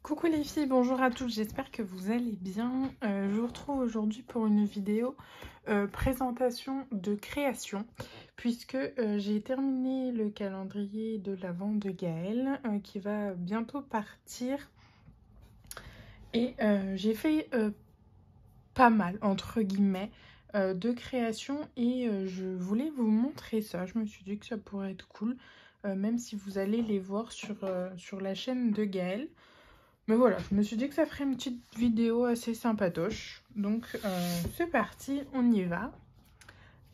Coucou les filles, bonjour à toutes, j'espère que vous allez bien. Je vous retrouve aujourd'hui pour une vidéo présentation de création, puisque j'ai terminé le calendrier de l'Avent de Gaëlle qui va bientôt partir. Et j'ai fait pas mal, entre guillemets, de création et je voulais vous montrer ça. Je me suis dit que ça pourrait être cool, même si vous allez les voir sur la chaîne de Gaëlle. Mais voilà, je me suis dit que ça ferait une petite vidéo assez sympatoche. Donc c'est parti, on y va.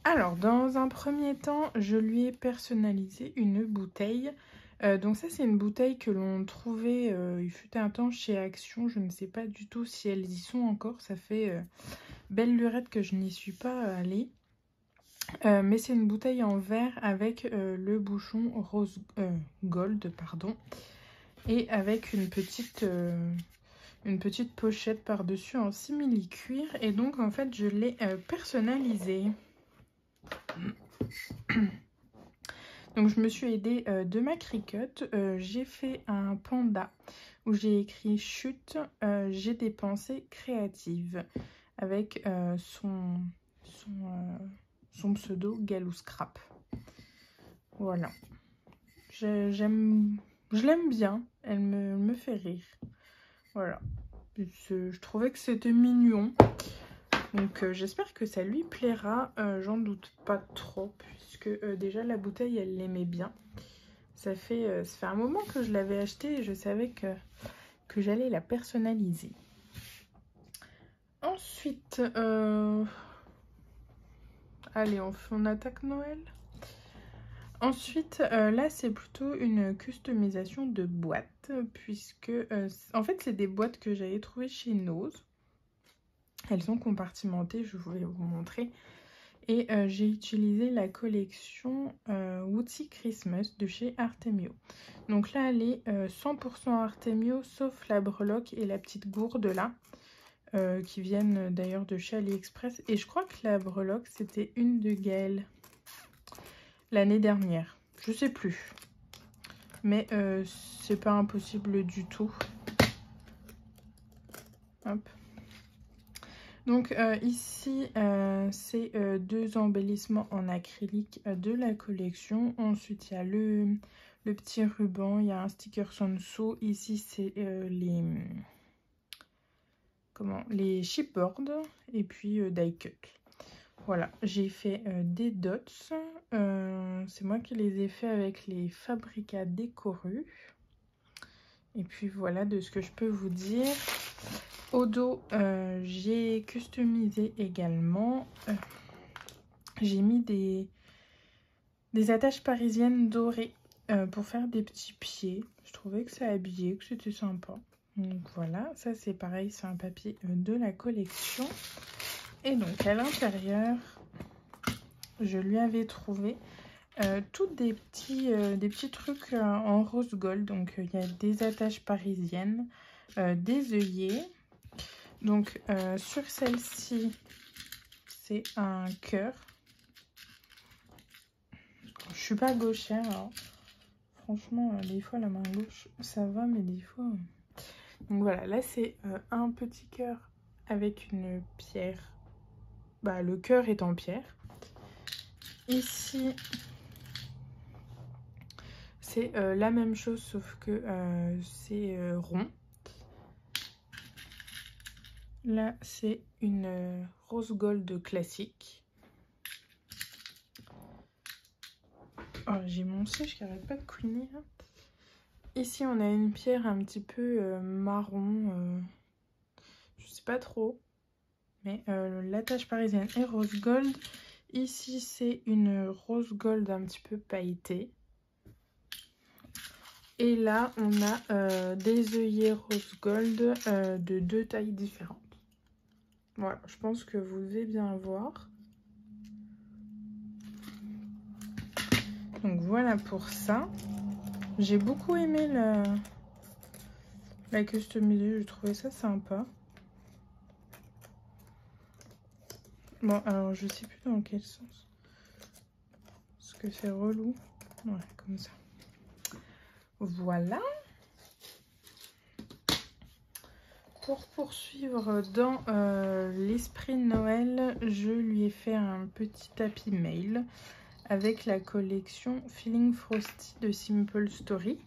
Alors, dans un premier temps, je lui ai personnalisé une bouteille. Donc ça, c'est une bouteille que l'on trouvait, il fut un temps chez Action. Je ne sais pas du tout si elles y sont encore. Ça fait belle lurette que je n'y suis pas allée. Mais c'est une bouteille en verre avec le bouchon rose gold, pardon. Et avec une petite pochette par-dessus en simili-cuir. Et donc, en fait, je l'ai personnalisée. Donc, je me suis aidée de ma Cricut. J'ai fait un panda où j'ai écrit « Chute, j'ai des pensées créatives » avec son pseudo Galou Scrap. Voilà. Je l'aime bien. Elle me fait rire. Voilà. Je trouvais que c'était mignon. Donc j'espère que ça lui plaira. J'en doute pas trop. Puisque déjà la bouteille, elle l'aimait bien. Ça fait un moment que je l'avais achetée et je savais que j'allais la personnaliser. Ensuite, allez, on attaque Noël. Ensuite, là, c'est plutôt une customisation de boîtes, puisque, en fait, c'est des boîtes que j'avais trouvées chez Nose. Elles sont compartimentées, je voulais vous montrer. Et j'ai utilisé la collection Woodsy Christmas de chez Artemio. Donc là, elle est 100% Artemio, sauf la breloque et la petite gourde là, qui viennent d'ailleurs de chez AliExpress. Et je crois que la breloque, c'était une de Gaëlle l'année dernière. Je sais plus. Mais c'est pas impossible du tout. Hop. Donc ici, c'est deux embellissements en acrylique de la collection. Ensuite, il y a le petit ruban, il y a un sticker en dessous. Ici, c'est les chipboards et puis die cut. Voilà, j'ai fait des dots. C'est moi qui les ai fait avec les Fabrica Décorus. Et puis voilà de ce que je peux vous dire. Au dos, j'ai customisé également. J'ai mis des attaches parisiennes dorées pour faire des petits pieds. Je trouvais que ça habillait, que c'était sympa. Donc voilà, ça c'est pareil, c'est un papier de la collection. Et donc à l'intérieur, je lui avais trouvé tous des petits trucs en rose gold. Donc il y a des attaches parisiennes, des œillets. Donc sur celle-ci, c'est un cœur. Je suis pas gauchère, alors franchement, des fois la main gauche ça va, mais des fois. Donc voilà, là c'est un petit cœur avec une pierre. Bah, le cœur est en pierre. Ici, c'est la même chose, sauf que c'est rond. Là, c'est une rose gold classique. Oh, j'ai mon sèche qui arrête pas de couiner. Ici, on a une pierre un petit peu marron. Je sais pas trop. Mais l'attache parisienne est rose gold. Ici, c'est une rose gold un petit peu pailletée. Et là, on a des œillets rose gold de deux tailles différentes. Voilà, je pense que vous devez bien voir. Donc voilà pour ça. J'ai beaucoup aimé la customiser, je trouvais ça sympa. Bon, alors je sais plus dans quel sens. Parce que c'est relou. Ouais, comme ça. Voilà. Pour poursuivre dans l'esprit de Noël, je lui ai fait un petit tapis mail avec la collection Feeling Frosty de Simple Story.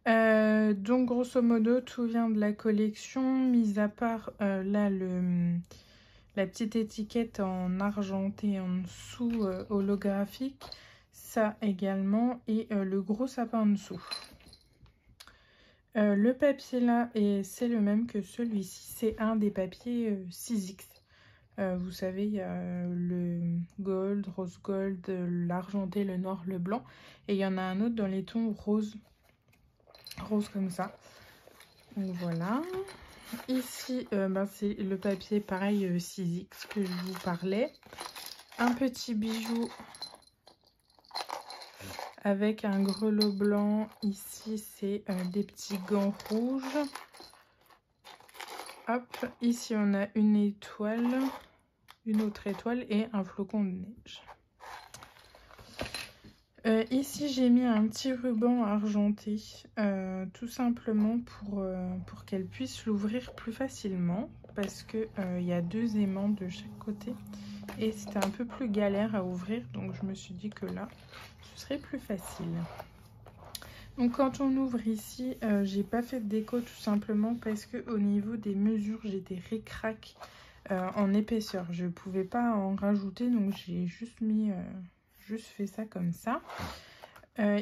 Donc grosso modo tout vient de la collection, mis à part là la petite étiquette en argenté en dessous holographique, ça également, et le gros sapin en dessous. Le papier là, et c'est le même que celui-ci, c'est un des papiers 6X. Vous savez, il y a le gold, rose gold, l'argenté, le noir, le blanc. Et il y en a un autre dans les tons rose. Rose comme ça. Donc voilà. Ici, c'est le papier pareil 6X que je vous parlais. Un petit bijou avec un grelot blanc. Ici, c'est des petits gants rouges. Hop, ici on a une étoile, une autre étoile et un flocon de neige. Ici j'ai mis un petit ruban argenté, tout simplement pour qu'elle puisse l'ouvrir plus facilement, parce que il y a 2 aimants de chaque côté et c'était un peu plus galère à ouvrir, donc je me suis dit que là ce serait plus facile. Donc quand on ouvre ici, j'ai pas fait de déco tout simplement parce que au niveau des mesures j'étais ric-rac en épaisseur. Je pouvais pas en rajouter, donc j'ai juste mis, juste fait ça comme ça.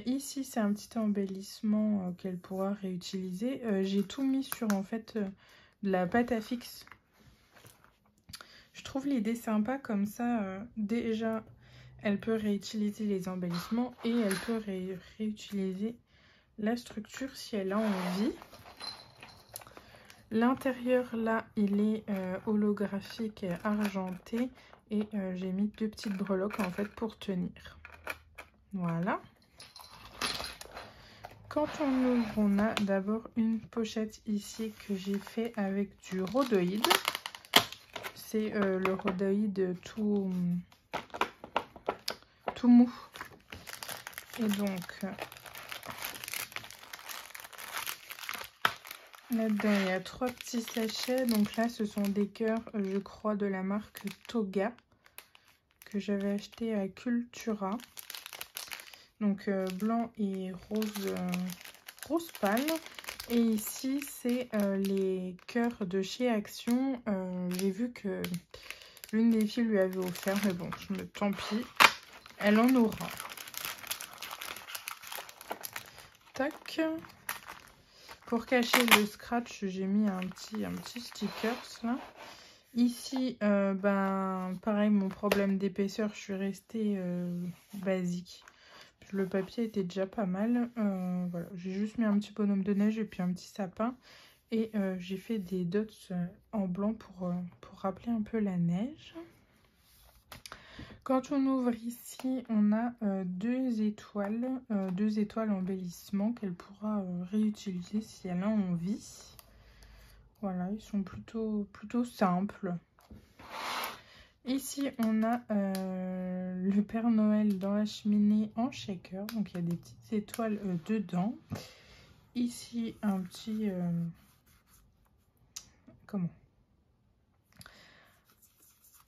Ici c'est un petit embellissement qu'elle pourra réutiliser. J'ai tout mis sur en fait de la pâte à fixe. Je trouve l'idée sympa comme ça. Déjà elle peut réutiliser les embellissements et elle peut réutiliser la structure si elle a envie. L'intérieur là il est holographique et argenté et j'ai mis 2 petites breloques en fait pour tenir. Voilà. Quand on ouvre, on a d'abord une pochette ici que j'ai fait avec du rhodoïde. C'est le rhodoïde tout mou. Et donc là-dedans, il y a 3 petits sachets. Donc là, ce sont des cœurs, je crois, de la marque Toga, que j'avais acheté à Cultura. Donc blanc et rose, rose pâle. Et ici, c'est les cœurs de chez Action. J'ai vu que l'une des filles lui avait offert, mais bon, tant pis, elle en aura. Tac. Pour cacher le scratch, j'ai mis un petit sticker là. Ici, pareil, mon problème d'épaisseur, je suis restée basique. Le papier était déjà pas mal. Voilà, j'ai juste mis un petit bonhomme de neige et puis un petit sapin. Et j'ai fait des dots en blanc pour rappeler un peu la neige. Quand on ouvre ici, on a 2 étoiles embellissement qu'elle pourra réutiliser si elle a envie. Voilà, ils sont plutôt simples. Ici, on a le Père Noël dans la cheminée en shaker. Donc, il y a des petites étoiles dedans. Ici, un petit...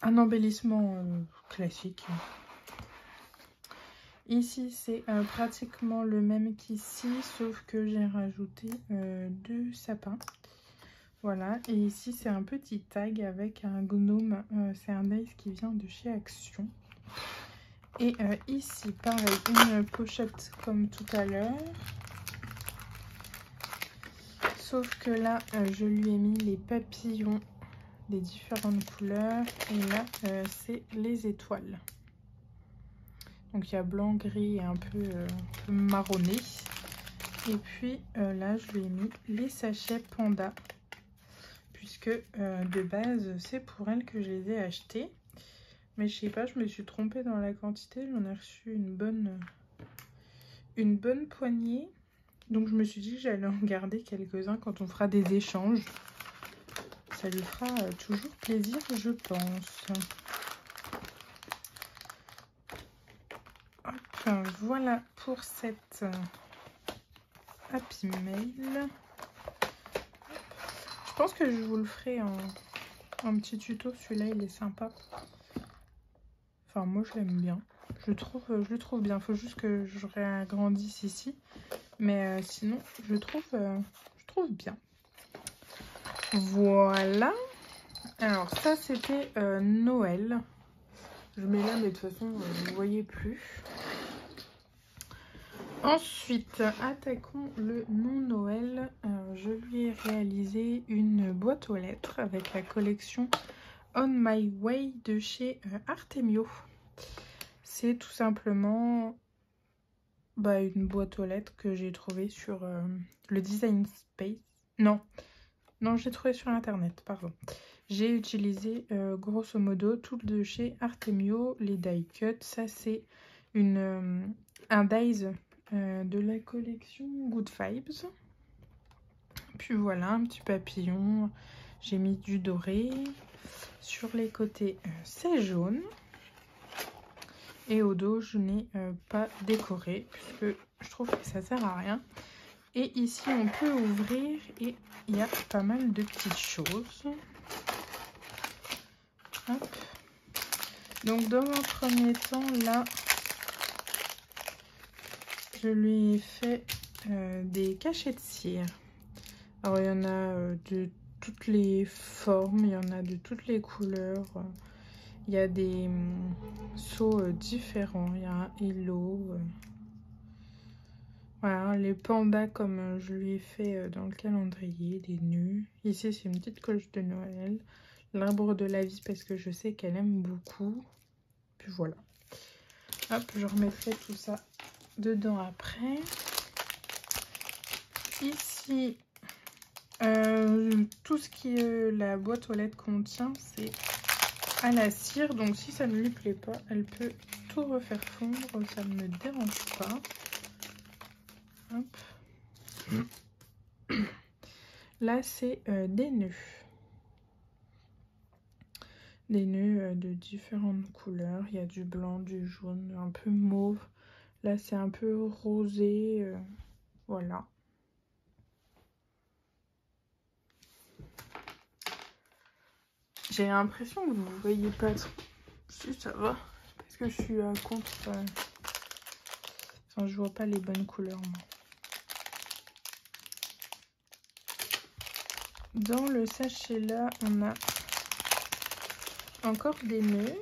un embellissement classique. Ici, c'est pratiquement le même qu'ici, sauf que j'ai rajouté 2 sapins. Voilà, et ici c'est un petit tag avec un gnome, c'est un ace qui vient de chez Action. Et ici, pareil, une pochette comme tout à l'heure. Sauf que là, je lui ai mis les papillons des différentes couleurs. Et là, c'est les étoiles. Donc il y a blanc, gris et un peu marronné. Et puis là, je lui ai mis les sachets panda. Puisque de base c'est pour elle que je les ai achetés, mais je sais pas, je me suis trompée dans la quantité, j'en ai reçu une bonne poignée, donc je me suis dit que j'allais en garder quelques-uns quand on fera des échanges, ça lui fera toujours plaisir je pense. Hop, voilà pour cette Happy Mail. Je pense que je vous le ferai en petit tuto. Celui-là, il est sympa. Enfin, moi, je l'aime bien. Je le trouve bien. Il faut juste que je réagrandisse ici. Mais sinon, je trouve bien. Voilà. Alors, ça, c'était Noël. Je mets là, mais de toute façon, vous ne voyez plus. Ensuite, attaquons le non-Noël. Je lui ai réalisé une boîte aux lettres avec la collection On My Way de chez Artemio. C'est tout simplement une boîte aux lettres que j'ai trouvée sur le Design Space. Non, j'ai trouvé sur internet, pardon. J'ai utilisé grosso modo tout de chez Artemio, les die cut. Ça, c'est un dies de la collection Good Vibes. Puis voilà, un petit papillon. J'ai mis du doré. Sur les côtés, c'est jaune. Et au dos, je n'ai pas décoré puisque je trouve que ça sert à rien. Et ici, on peut ouvrir et il y a pas mal de petites choses. Hop. Donc, dans un premier temps, là, je lui ai fait des cachets de cire. Alors, il y en a de toutes les formes, il y en a de toutes les couleurs. Il y a des seaux différents. Il y a un hello. Voilà, les pandas comme je lui ai fait dans le calendrier, des nœuds. Ici, c'est une petite cloche de Noël. L'arbre de la vie parce que je sais qu'elle aime beaucoup. Puis voilà. Hop, je remettrai tout ça dedans après. Ici, tout ce qui la boîte aux lettres contient, c'est à la cire. Donc si ça ne lui plaît pas, elle peut tout refaire fondre. Ça ne me dérange pas. Hop. Là, c'est des nœuds. Des nœuds de différentes couleurs. Il y a du blanc, du jaune, un peu mauve. Là, c'est un peu rosé. Voilà. J'ai l'impression que vous ne voyez pas trop. Si, ça va. Parce que je suis contre... Enfin, je vois pas les bonnes couleurs, moi. Dans le sachet là, on a encore des nœuds.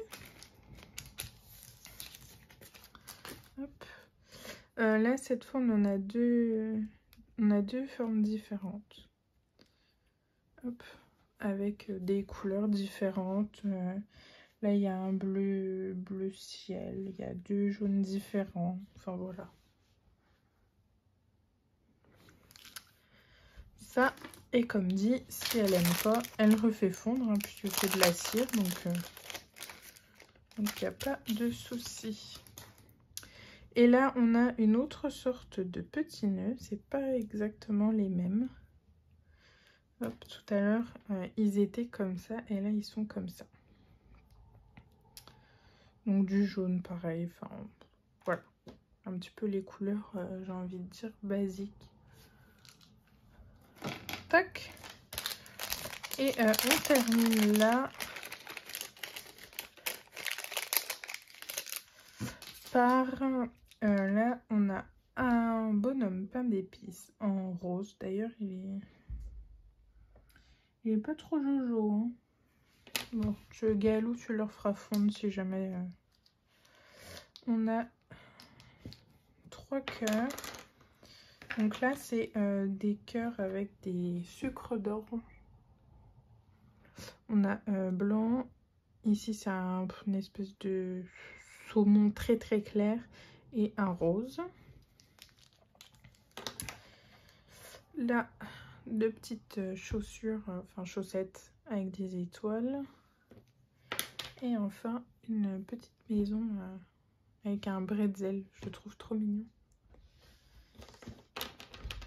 Hop. Là, cette fois, on a deux formes différentes. Hop. Avec des couleurs différentes. Là, il y a un bleu ciel. Il y a deux jaunes différents. Enfin, voilà. Ça, et comme dit, si elle aime pas, elle refait fondre, hein, puisque c'est de la cire, donc il n'y a pas de souci. Et là, on a une autre sorte de petits nœuds. C'est pas exactement les mêmes. Hop, tout à l'heure, ils étaient comme ça, et là, ils sont comme ça. Donc du jaune, pareil. Enfin, voilà. Un petit peu les couleurs, j'ai envie de dire, basiques. Tac. Et on termine là par... là, on a un bonhomme pain d'épices en rose. D'ailleurs, il est pas trop jojo. Hein. Bon, Galou, tu leur feras fondre si jamais. On a 3 cœurs. Donc là, c'est des cœurs avec des sucres d'or. On a blanc. Ici, c'est une espèce de saumon très très clair et un rose. Là, 2 petites chaussures, enfin chaussettes avec des étoiles. Et enfin, une petite maison avec un bretzel. Je le trouve trop mignon.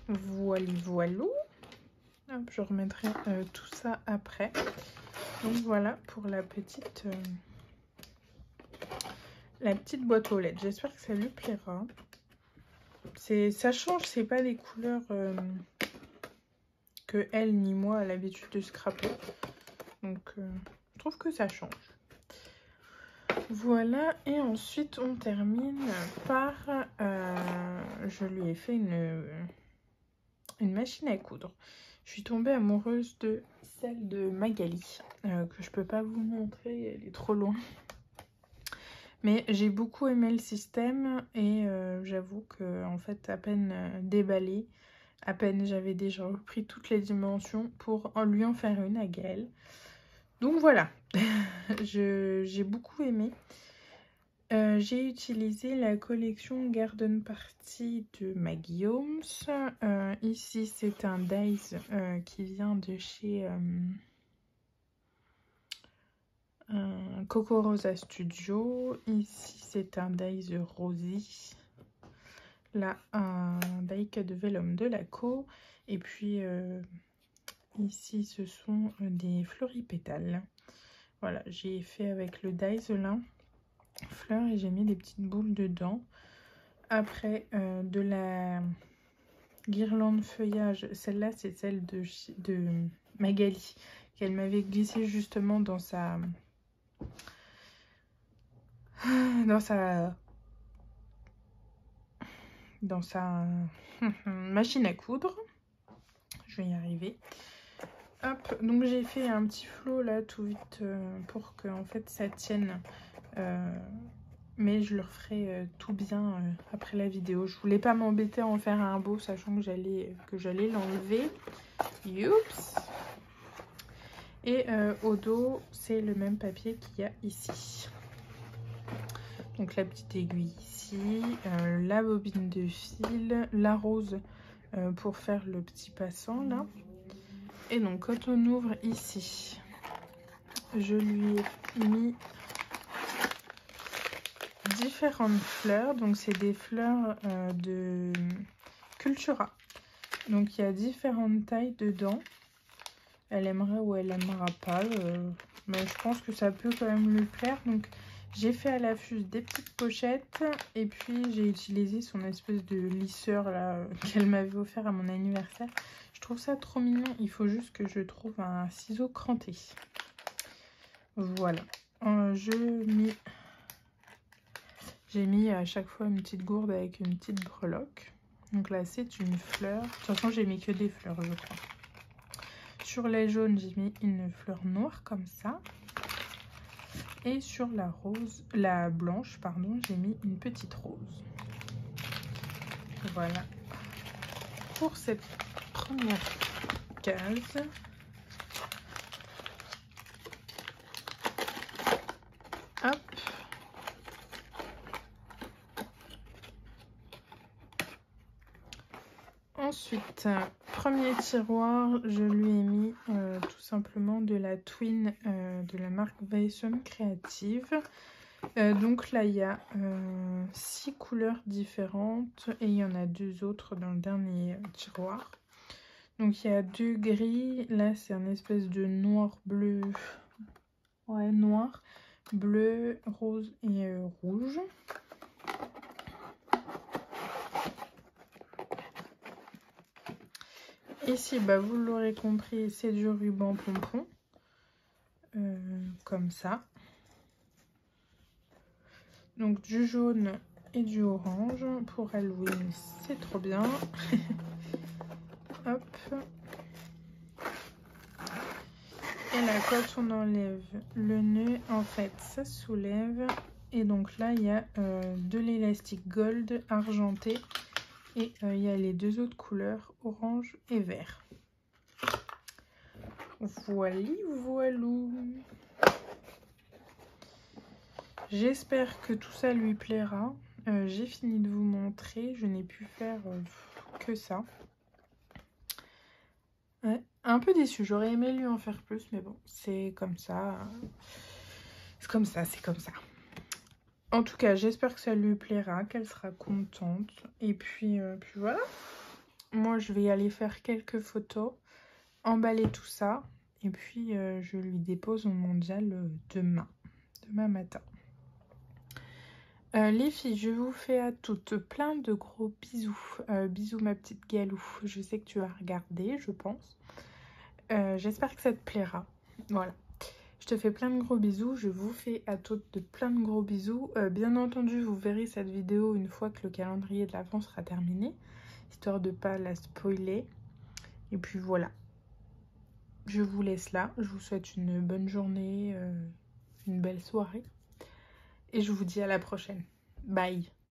Voilà. Hop, je remettrai tout ça après. Donc voilà pour la petite boîte aux lettres. J'espère que ça lui plaira. Ça change, c'est pas les couleurs que elle ni moi a l'habitude de scraper. Donc je trouve que ça change. Voilà, et ensuite on termine par... je lui ai fait une machine à coudre. Je suis tombée amoureuse de celle de Magali, que je peux pas vous montrer, elle est trop loin. Mais j'ai beaucoup aimé le système et j'avoue que en fait à peine déballé, à peine j'avais déjà repris toutes les dimensions pour lui en faire une à Gaëlle. Donc voilà, j'ai beaucoup aimé. J'ai utilisé la collection Garden Party de Maggie Holmes. Ici, c'est un dies qui vient de chez Coco Rosa Studio. Ici, c'est un dies Rosie. Là, un die cut de vellum de Laco. Et puis, ici, ce sont des floripétales. Voilà, j'ai fait avec le dies là. Fleurs et j'ai mis des petites boules dedans. Après de la guirlande feuillage, celle-là c'est celle de Magali qu'elle m'avait glissée justement dans sa machine à coudre. Je vais y arriver. Hop, donc j'ai fait un petit flot là tout vite pour que en fait ça tienne. Mais je le referai tout bien après la vidéo. Je voulais pas m'embêter à en faire un beau, sachant que j'allais l'enlever. Youps. Et au dos, c'est le même papier qu'il y a ici. Donc la petite aiguille ici, la bobine de fil, la rose pour faire le petit passant là. Et donc quand on ouvre ici, je lui ai mis différentes fleurs. Donc c'est des fleurs de Cultura. Donc il y a différentes tailles dedans. Elle aimera ou elle aimera pas. Mais je pense que ça peut quand même lui plaire. Donc j'ai fait à l'affût des petites pochettes. Et puis j'ai utilisé son espèce de lisseur là qu'elle m'avait offert à mon anniversaire. Je trouve ça trop mignon. Il faut juste que je trouve un ciseau cranté. Voilà. J'ai mis à chaque fois une petite gourde avec une petite breloque. Donc là, c'est une fleur. De toute façon, j'ai mis que des fleurs, je crois. Sur les jaunes, j'ai mis une fleur noire comme ça. Et sur la blanche, pardon, j'ai mis une petite rose. Voilà. Pour cette première case. Hop. Ensuite, premier tiroir, je lui ai mis tout simplement de la twin de la marque Vaison Créative. Donc là, il y a 6 couleurs différentes et il y en a 2 autres dans le dernier tiroir. Donc il y a 2 gris, là c'est un espèce de noir bleu, ouais noir, bleu, rose et rouge. Ici, bah, vous l'aurez compris, c'est du ruban pompon, comme ça. Donc du jaune et du orange pour Halloween, c'est trop bien. Hop. Et là, quand on enlève le nœud, en fait, ça soulève. Et donc là, il y a de l'élastique gold argenté. Et il y a les 2 autres couleurs, orange et vert. Voilou. J'espère que tout ça lui plaira. J'ai fini de vous montrer. Je n'ai pu faire que ça. Ouais, un peu déçue. J'aurais aimé lui en faire plus. Mais bon, c'est comme ça. C'est comme ça, c'est comme ça. En tout cas, j'espère que ça lui plaira, qu'elle sera contente. Et puis voilà. Moi, je vais aller faire quelques photos, emballer tout ça. Et puis, je lui dépose au mondial demain matin. Les filles, je vous fais à toutes plein de gros bisous. Bisous ma petite Galou. Je sais que tu as regardé, je pense. J'espère que ça te plaira. Voilà. Je te fais plein de gros bisous. Je vous fais à toutes de plein de gros bisous. Bien entendu, vous verrez cette vidéo une fois que le calendrier de l'Avent sera terminé, histoire de ne pas la spoiler. Et puis voilà. Je vous laisse là. Je vous souhaite une bonne journée, une belle soirée. Et je vous dis à la prochaine. Bye.